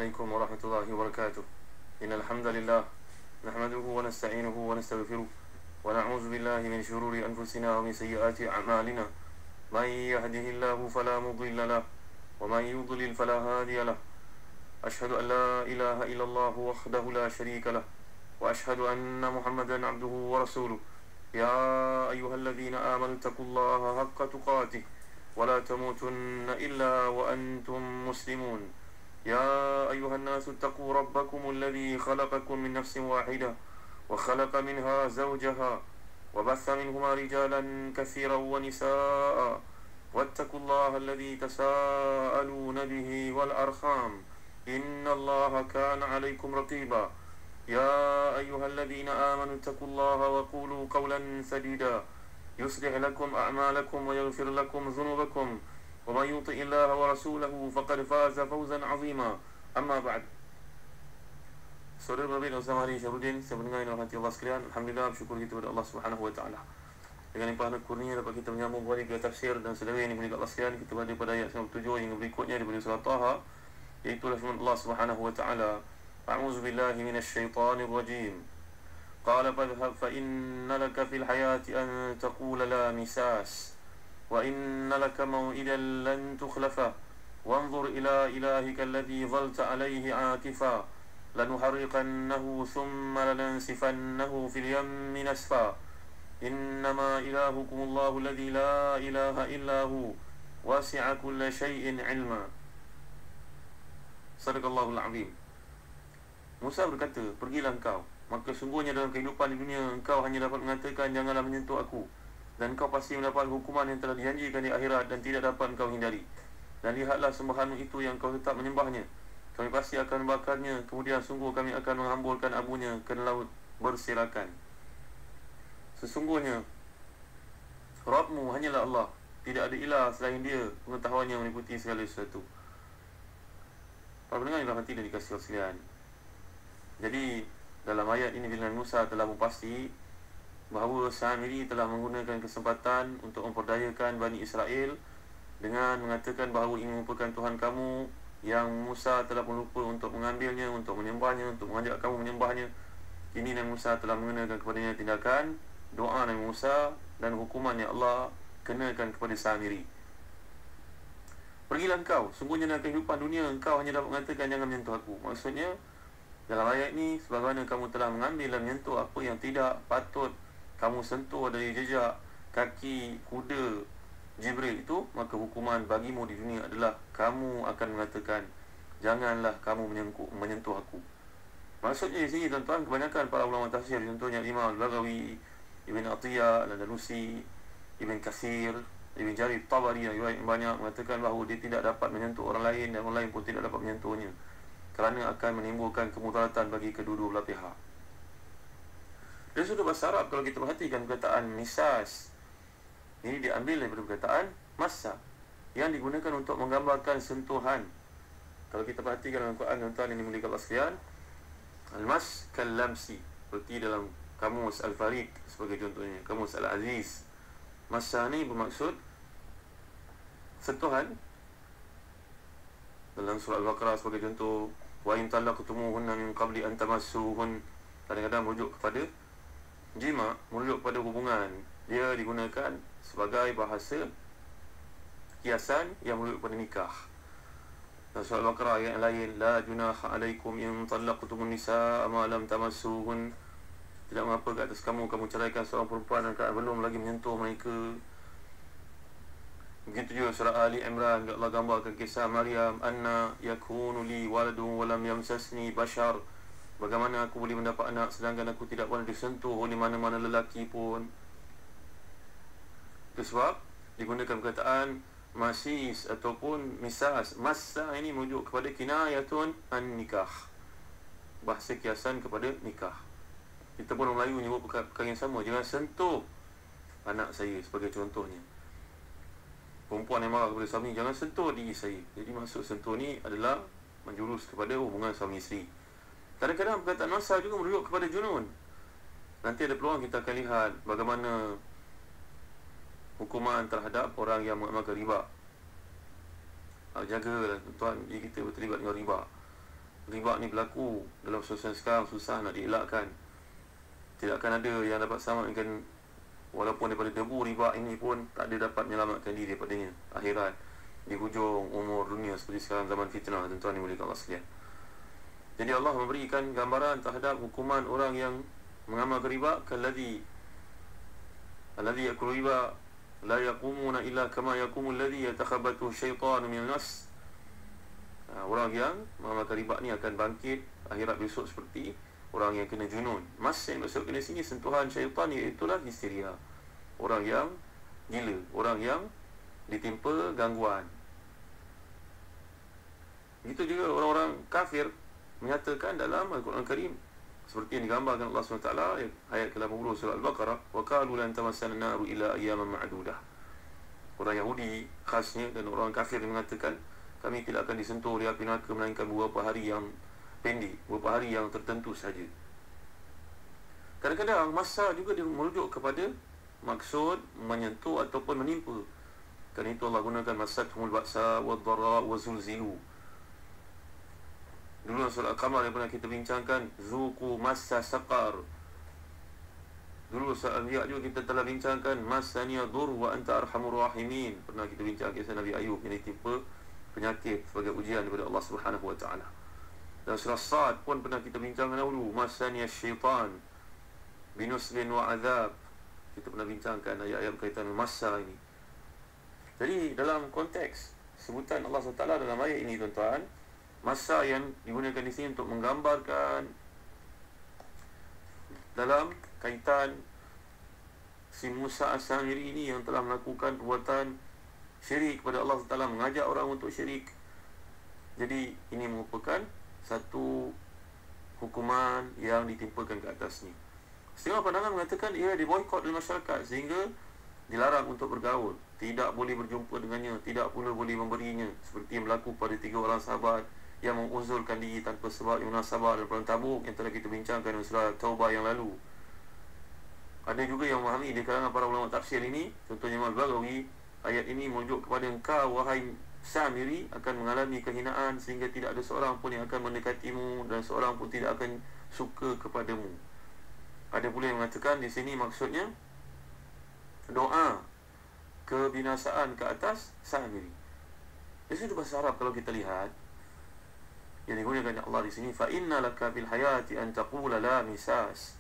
عليكم ورحمة الله وبركاته. إن الحمد لله نحمده ونستعينه ونستغفره ونعوذ بالله من شرور أنفسنا ومن سيئات أعمالنا. من يهده الله فلا مضل له ومن يضلل فلا هادي له. أشهد أن لا إله إلا الله وحده لا شريك له وأشهد أن محمدا عبده ورسوله. يا أيها الذين آمنوا اتقوا الله حق تقاته ولا تموتن إلا وأنتم مسلمون. يا أيها الناس اتقوا ربكم الذي خلقكم من نفس واحدة وخلق منها زوجها وبث منهما رجالا كثيرا ونساء واتقوا الله الذي تساءلون به والأرحام إن الله كان عليكم رقيبا. يا أيها الذين آمنوا اتقوا الله وقولوا قولا سديدا يصلح لكم أعمالكم ويغفر لكم ذنوبكم ومن يطع الله ورسوله فقد فاز فوزا عظيما. أما بعد. Saudara Nabi Muhammad Syarudin, saya mendengar dalam hati Allah sekalian. Alhamdulillah, bersyukur kita kepada Allah Subhanahu Wa Taala. Dengan limpahan kurnia dapat kita menyambung kembali ke tafsir dan saudara yang dimuliakan Allah sekalian. Kita berada pada ayat 97 hingga berikutnya daripada surah Taha, iaitu firman Allah Subhanahu Wa Taala. A'udzu billahi minasy syaithanir rajim. Qala fadhhab fa inna laka fil hayati an taqula la misas wa inna laka maw'idan lan tukhlafa wanzur ila ilahika alladhi dhalta alayhi 'akifa lanuharriqannahu thumma lanansifannahu fil yammi nasfa innama ilahukumullahu alladhi la ilaha illa hu wasi'a kulla shay'in 'ilma. Sadaqallahul 'azim. Musa berkata, pergilah engkau, maka sungguhnya dalam kehidupan di dunia engkau hanya dapat mengatakan janganlah menyentuh aku, dan engkau pasti mendapat hukuman yang telah dijanjikan di akhirat dan tidak dapat engkau hindari. Dan lihatlah sembahanmu itu yang kau tetap menyembahnya, kami pasti akan membakarnya, kemudian sungguh kami akan menghamburkan abunya ke laut berserakan. Sesungguhnya Rabbmu hanyalah Allah, tidak ada ilah selain dia, pengetahuannya meliputi segala sesuatu. Para pendengar yang dirahmati dan dikasihi sekalian, jadi dalam ayat ini bila Musa telah mempasti bahawa Samiri telah menggunakan kesempatan untuk memperdayakan Bani Israel dengan mengatakan bahawa ini merupakan Tuhan kamu, yang Musa telah pun lupa untuk mengambilnya, untuk menyembahnya, untuk mengajak kamu menyembahnya. Kini Nabi Musa telah mengenakan kepadanya tindakan doa Nabi Musa dan hukuman yang Allah kenakan kepada Samiri. Pergilah engkau, sungguhnya dalam kehidupan dunia engkau hanya dapat mengatakan jangan menyentuh aku. Maksudnya dalam ayat ni, sebagaimana kamu telah mengambil dan menyentuh apa yang tidak patut kamu sentuh dari jejak kaki kuda Jibril itu, maka hukuman bagimu di dunia adalah kamu akan mengatakan janganlah kamu menyentuh aku. Maksudnya di sini tuan-tuan, kebanyakan para ulama tafsir, contohnya Imam Al-Baghawi, Ibn Atiyah, Al-Andalusi, Ibn Kathir, Ibn Jarir Tabari, yang banyak mengatakan bahawa dia tidak dapat menyentuh orang lain dan orang lain pun tidak dapat menyentuhnya, kerana akan menimbulkan kemudaratan bagi kedua-dua belah pihak. Dan sudah bahasa Arab, kalau kita perhatikan perkataan misas, ini diambil daripada perkataan massa, yang digunakan untuk menggambarkan sentuhan. Kalau kita perhatikan dalam Quran, tuan-tuan yang dimuliakan Allah sekalian, al-mas kal-lamsi, seperti dalam kamus Al-Fariq sebagai contohnya, kamus Al-Aziz. Massa ni bermaksud sentuhan. Dalam surah Al-Baqarah sebagai contoh, wa in talaqtumuhunna min qabli an tamassuhun, kadang-kadang merujuk kepada jima, merujuk kepada hubungan. Dia digunakan sebagai bahasa kiasan yang merujuk kepada nikah. Dalam surah Al-Baqarah ayat yang lain, la junaha alaikum in talaqtumun nisaa ma lam tamassuhun, tidak mengapa ke atas kamu ceraikan seorang perempuan dan belum lagi menyentuh mereka. Begitu juga surah Ali Imran, Allah gambarkan kisah Maryam, anna yakunu li waladun wa lam yamsasni bashar, bagaimana aku boleh mendapat anak sedangkan aku tidak pernah disentuh oleh mana-mana lelaki pun. Itu sebab digunakan perkataan masis ataupun misas. Masa ini merujuk kepada kinayatun an nikah, bahasa kiasan kepada nikah. Kita pun orang Melayu menyebut perkara yang sama, jangan sentuh anak saya sebagai contohnya. Perempuan yang marah kepada suami, jangan sentuh diri saya. Jadi maksud sentuh ni adalah menjurus kepada hubungan suami isteri. Kadang-kadang perkataan masa juga merujuk kepada junun. Nanti ada peluang kita akan lihat bagaimana hukuman terhadap orang yang mengamalkan riba. Jagalah tuan, kita terlibat dengan riba. riba ni berlaku dalam suasana sekarang, susah nak dielakkan. Tidak akan ada yang dapat selamatkan, walaupun daripada debu riba ini pun tak ada dapat menyelamatkan diri daripadanya akhirat, di hujung umur dunia seperti sekarang zaman fitnah. Tuan-tuan yang mulia Allah sekalian, jadi Allah memberikan gambaran terhadap hukuman orang yang mengamalkan riba. Alladhi yakulu riba la yaqumuna illa kama yaqumu alladhi yatakhabbathu syaitanu min nas. Orang yang mengamalkan riba ni akan bangkit akhirat besok seperti orang yang kena junun. Mas yang maksudkan di sini sentuhan syaitan, iaitulah histeria, orang yang gila, orang yang ditimpa gangguan. Begitu juga orang-orang kafir menyatakan dalam Al-Quran Karim seperti yang digambarkan Allah SWT ayat ke-80 surah Al-Baqarah, wa qalu lan tamassana an-naru illa ayyaman ma'dudah. Orang Yahudi khasnya dan orang kafir mengatakan kami tidak akan disentuh oleh api neraka melainkan beberapa hari yang pendek, beberapa hari yang tertentu saja. Kadang-kadang masa juga dia merujuk kepada maksud menyentuh ataupun menimpa. Kerana itu Allah gunakan masathumul ba'sa wad-dharra wa zulzilu. Dulu dalam surah Al-Qamar yang pernah kita bincangkan, zuqu massa saqar. Dulu surah Al-Anbiya juga kita telah bincangkan massaniya dur wa anta arhamur rahimin. Pernah kita bincang kisah Nabi Ayub yang ditimpa penyakit sebagai ujian daripada Allah Subhanahu wa taala. Dan surah Sad pun pernah kita bincangkan dahulu, massaniya syaitan binusbin wa azab. Kita pernah bincangkan ayat-ayat berkaitan dengan masa ini. Jadi dalam konteks sebutan Allah SWT dalam ayat ini, tuan-tuan, masa yang digunakan di sini untuk menggambarkan dalam kaitan si Musa As-Samiri ini yang telah melakukan perbuatan syirik kepada Allah SWT, mengajak orang untuk syirik. Jadi ini merupakan satu hukuman yang ditimpakan ke atasnya. Setengah pandangan mengatakan ia diboikot oleh masyarakat sehingga dilarang untuk bergaul, tidak boleh berjumpa dengannya, tidak pula boleh memberinya, seperti yang berlaku pada 3 orang sahabat yang menguzurkan diri tanpa sebab yang munasabah dalam perang Tabuk yang telah kita bincangkan dalam surah Taubah yang lalu. Ada juga yang memahami di kalangan para ulama tafsir ini, contohnya Imam Al-Baghawi, ayat ini merujuk kepada engkau wahai Samiri akan mengalami kehinaan sehingga tidak ada seorang pun yang akan mendekatimu dan seorang pun tidak akan suka kepadamu. Ada pula yang mengatakan di sini maksudnya doa kebinasaan ke atas Samiri. Di sini bahasa Arab kalau kita lihat yang digunakan Allah di sini, fa inna laka bil hayati an taqula la misas.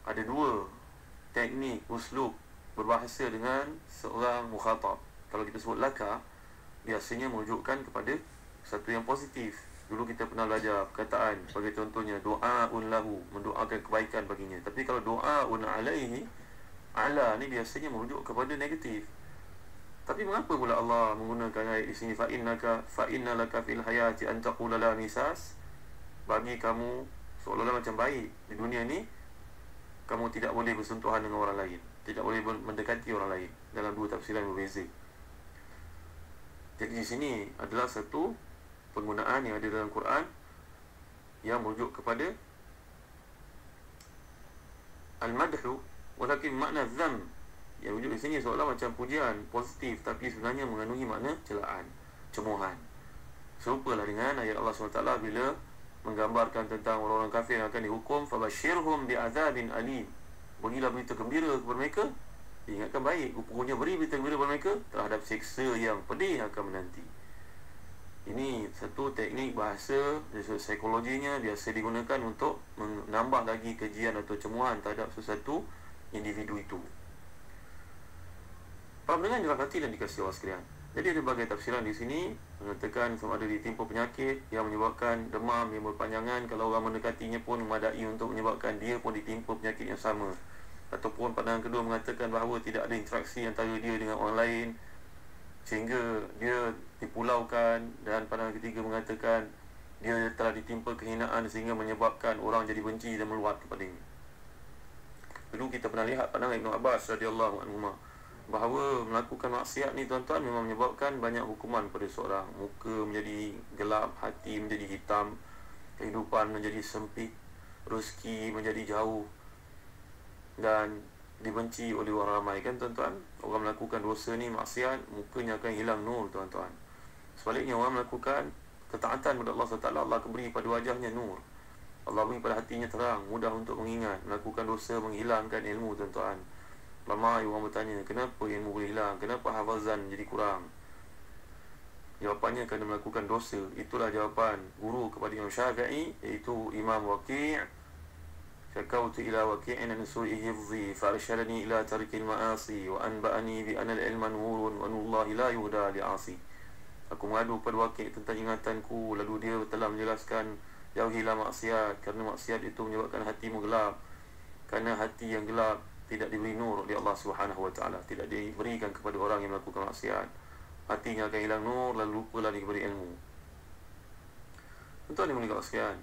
Ada 2 teknik uslub berbahasa dengan seorang mukhatab. Kalau kita sebut laka, biasanya merujukkan kepada satu yang positif. Dulu kita pernah belajar perkataan sebagai contohnya doaun lahu, mendoakan kebaikan baginya. Tapi kalau doaun alaihi, ala ni biasanya merujuk kepada negatif. Tapi mengapa pula Allah menggunakan ayat di sini fa inna laka fil hayati an taqula la misas? Bagi kamu seolah-olah macam baik di dunia ni kamu tidak boleh bersentuhan dengan orang lain, tidak boleh mendekati orang lain, dalam 2 tafsiran berbeza. Jadi di sini adalah satu penggunaan yang ada dalam Quran yang merujuk kepada al-madhu, walakin makna dzam. Yang wujud di sini seolah macam pujian positif, tapi sebenarnya mengandungi makna celaan, cemohan. Serupalah dengan ayat Allah SWT bila menggambarkan tentang orang-orang kafir yang akan dihukum, fabashirhum bi'adzabin alim. Berilah berita gembira kepada mereka, ingatkan baik, rupanya beri berita gembira kepada mereka terhadap seksa yang pedih yang akan menanti. Ini satu teknik bahasa dari psikologinya biasa digunakan untuk menambah lagi kejian atau cemohan terhadap sesuatu individu itu. Para pendengar dirahmati dan dikasihi Allah sekalian. Jadi ada berbagai tafsiran di sini mengatakan sama ada ditimpa penyakit yang menyebabkan demam yang berpanjangan, kalau orang mendekatinya pun memadai untuk menyebabkan dia pun ditimpa penyakit yang sama. Ataupun pandangan kedua mengatakan bahawa tidak ada interaksi antara dia dengan orang lain sehingga dia dipulaukan, dan pandangan ketiga mengatakan dia telah ditimpa kehinaan sehingga menyebabkan orang jadi benci dan meluat kepadanya. Dulu kita pernah lihat pandangan Ibn Abbas radhiyallahu anhu bahawa melakukan maksiat ni, tuan-tuan, memang menyebabkan banyak hukuman pada seorang. Muka menjadi gelap, hati menjadi hitam, kehidupan menjadi sempit, rezeki menjadi jauh, dan dibenci oleh orang ramai, kan tuan-tuan? Orang melakukan dosa ni, maksiat, mukanya akan hilang nur, tuan-tuan. Sebaliknya orang melakukan ketaatan kepada Allah SWT, Allah akan beri pada wajahnya nur, Allah beri pada hatinya terang, mudah untuk mengingat. Melakukan dosa menghilangkan ilmu, tuan-tuan. Ramai orang bertanya, kenapa ilmu boleh hilang, kenapa hafazan jadi kurang? Jawapannya kerana melakukan dosa. Itulah jawapan guru kepada Imam Syafi'i, iaitu Imam Waqi'. Syakawtu ila waqi'in an su'i hifzi farshadani ila tarikil ma'asi wa anba'ani bi anal ilma nurun wa nurullahi la yuhda li'asi. Aku mengadu pada Waqi' tentang ingatanku, lalu dia telah menjelaskan, jauhilah maksiat, kerana maksiat itu menyebabkan hatimu gelap. Kerana hati yang gelap tidak diberi nur oleh Allah Subhanahu wa taala, tidak diberikan kepada orang yang melakukan maksiat. Hatinya akan hilang nur, lalu lupalah dia kepada ilmu. Tuan-tuan yang mulia sekalian,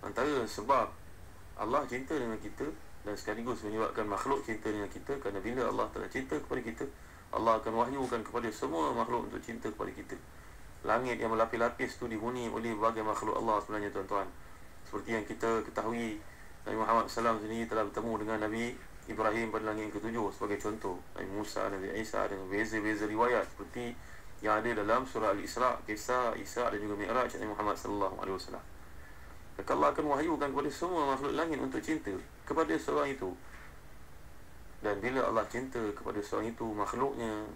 antara sebab Allah cinta dengan kita dan sekaligus menyebabkan makhluk cinta dengan kita, kerana bila Allah telah cinta kepada kita, Allah akan wahyukan kepada semua makhluk untuk cinta kepada kita. Langit yang berlapis-lapis tu dihuni oleh berbagai makhluk Allah sebenarnya, tuan-tuan. Seperti yang kita ketahui, Nabi Muhammad SAW sendiri telah bertemu dengan Nabi Ibrahim pada langit yang ke-7 sebagai contoh. Nabi Musa, Nabi Isa, dengan beza-beza riwayat seperti yang ada dalam surah Al-Isra', kisah Isra' dan juga Mi'raj Nabi Muhammad SAW. Maka Allah akan wahyukan kepada semua makhluk langit untuk cinta kepada seorang itu. Dan bila Allah cinta kepada seorang itu, makhluknya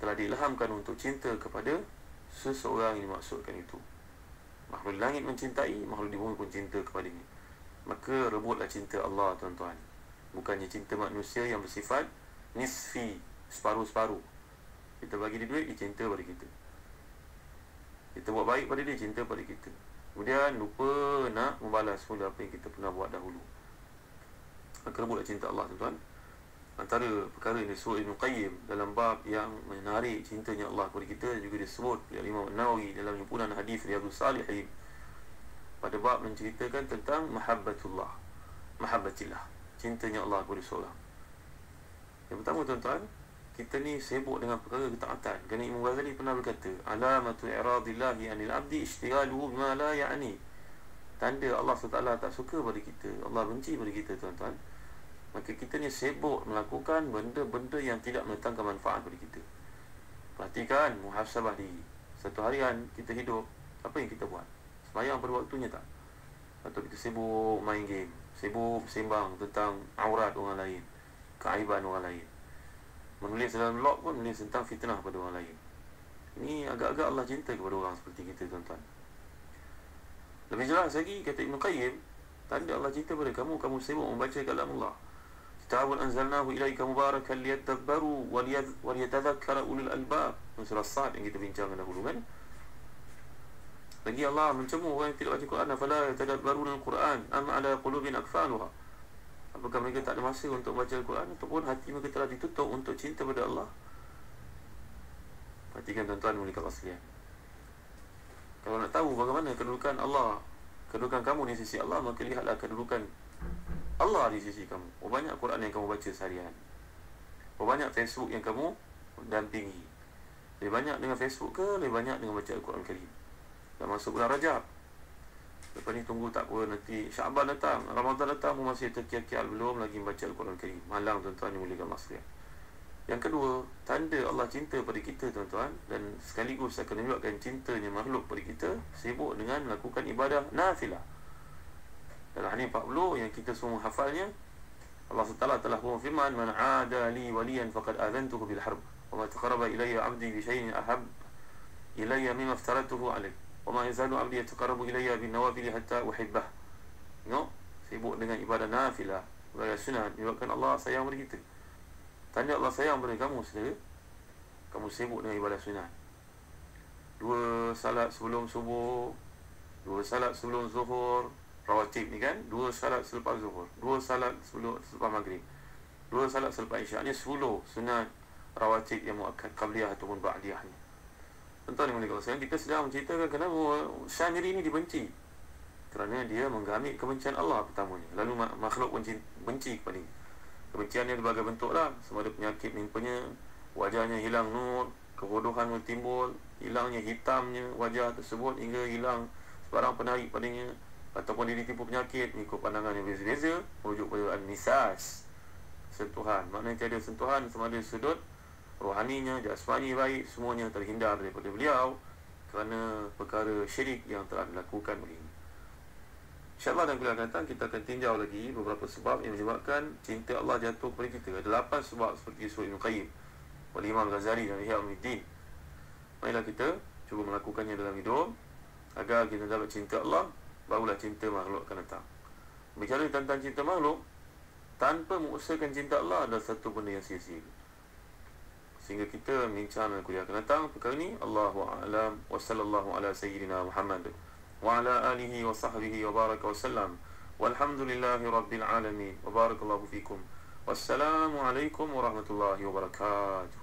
telah diilhamkan untuk cinta kepada seseorang yang dimaksudkan itu. Makhluk langit mencintai, makhluk di bumi pun cinta kepadanya. Maka rebutlah cinta Allah, tuan-tuan. Bukannya cinta manusia yang bersifat nisfi, separuh-separuh. Kita bagi dia duit, dia cinta pada kita. Kita buat baik pada dia, cinta pada kita. Kemudian lupa nak membalas pula apa yang kita pernah buat dahulu. Maka rebutlah cinta Allah, tuan-tuan. Antara perkara yang disebut Ibn Qayyim dalam bab yang menarik cintanya Allah kepada kita, juga disebut oleh Imam Nawawi dalam himpunan hadis Riyadhus Salihin, pada bab menceritakan tentang mahabbatullah, mahabbatillah, cintanya Allah kepada seorang. Yang pertama, tuan-tuan, kita ni sibuk dengan perkara ketaatan. Kerana Imam Ghazali pernah berkata, alamatu i'radillahi anil abdi ishtighaluhu bima la ya'ni. Tanda Allah SWT tak suka pada kita, Allah benci pada kita, tuan-tuan, maka kita ni sibuk melakukan benda-benda yang tidak mendatangkan manfaat pada kita. Perhatikan muhasabah diri. Satu harian kita hidup, apa yang kita buat? Sembahyang pada waktunya tak? Atau kita sibuk main game, sibuk sembang tentang aurat orang lain, keaiban orang lain, menulis dalam blog pun menulis tentang fitnah pada orang lain. Ini agak-agak Allah cinta kepada orang seperti kita, tuan-tuan. Lebih jelas lagi, kata Ibn Qayyim, tanda Allah cinta pada kamu, kamu sibuk membaca kalam Allah. Kitabun anzalnahu ilaika mubarakan liyadabbaru waliyatadhakkara ulul albab. Surah Sad yang kita bincangkan dahulu, kan? Lagi Allah mencemooh orang yang tidak baca Quran, afala yatadabbaruna al-Quran am ala qulubin akfaluha. Apakah mereka tak ada masa untuk baca Al-Quran, ataupun hati mereka telah ditutup untuk cinta pada Allah? Perhatikan, tuan-tuan mulia Allah sekalian. Kalau nak tahu bagaimana kedudukan Allah, kedudukan kamu di sisi Allah, maka lihatlah kedudukan Allah di sisi kamu. Berapa banyak Quran yang kamu baca seharian? Berapa banyak Facebook yang kamu dampingi? Lebih banyak dengan Facebook ke lebih banyak dengan baca Al-Quran Karim? Dah masuk bulan Rajab, lepas ni tunggu tak apa, nanti Syaban datang, Ramadan datang, masih terkial-kial belum lagi baca Al-Quran Karim. Malang, tuan-tuan yang mulia Allah sekalian. Yang kedua, tanda Allah cinta pada kita, tuan-tuan, dan sekaligus akan menunjukkan cintanya makhluk pada kita, sibuk dengan melakukan ibadah nafilah. Dalam hadis 40 yang kita semua hafalnya, Allah SWT telah berfirman, man 'ada li waliyan faqad adhantuhu bil harb wa ma taqarraba ilayya 'abdi bi shay'in ahab ilayya mimma aftaratuhu alayh wa ma yazalu 'abdi yataqarrabu ilayya bin nawafil hatta uhibbah. Tengok, sibuk dengan ibadah nafilah, ibadah sunat, menyebabkan Allah sayang pada kita. Tanda Allah sayang pada kamu, saudara, kamu sibuk dengan ibadah sunat. 2 salat sebelum subuh, 2 salat sebelum zuhur, rawatib ni kan, 2 salat selepas zuhur, 2 salat selepas maghrib, 2 salat selepas isyak. Ni 10 sunat rawatib yang muakkad, qabliyah ataupun ba'diyah ni. Tuan-tuan yang mulia Allah, kita sedang menceritakan kenapa Syamiri ni dibenci. Kerana dia menggamit kebencian Allah pertamanya, lalu makhluk pun benci kepada dia. Kebenciannya berbagai bentuk lah, sama ada penyakit menimpanya, wajahnya hilang nur, kebodohan timbul, hilangnya hitamnya wajah tersebut hingga hilang sebarang penarik padanya, ataupun dia ditipu penyakit mengikut pandangan yang berbeza-beza, merujuk pada an-nisas, sentuhan. Maknanya tiada sentuhan, sama ada sudut rohaninya, jasmani baik, semuanya terhindar daripada beliau. kerana perkara syirik yang telah dilakukan olehnya. InsyaAllah dalam kuliah akan datang kita akan tinjau lagi beberapa sebab yang menyebabkan cinta Allah jatuh kepada kita. Ada 8 sebab seperti Surah Ibn Qayyim, Imam Ghazali dan Ihya Ulumuddin. Marilah kita cuba melakukannya dalam hidup agar kita dapat cinta Allah, barulah cinta makhluk akan datang. Bicara tentang cinta makhluk, tanpa mengusahakan cinta Allah adalah satu benda yang sia-sia. Sehingga kita bincang dalam kuliah akan datang perkara ini. Allahu a'lam wa sallallahu ala sayyidina Muhammad wa ala alihi wa sahbihi wa baraka wa sallam. Walhamdulillahi rabbil alamin. Wa barakallahu fikum. Wassalamu alaikum warahmatullahi wabarakatuh.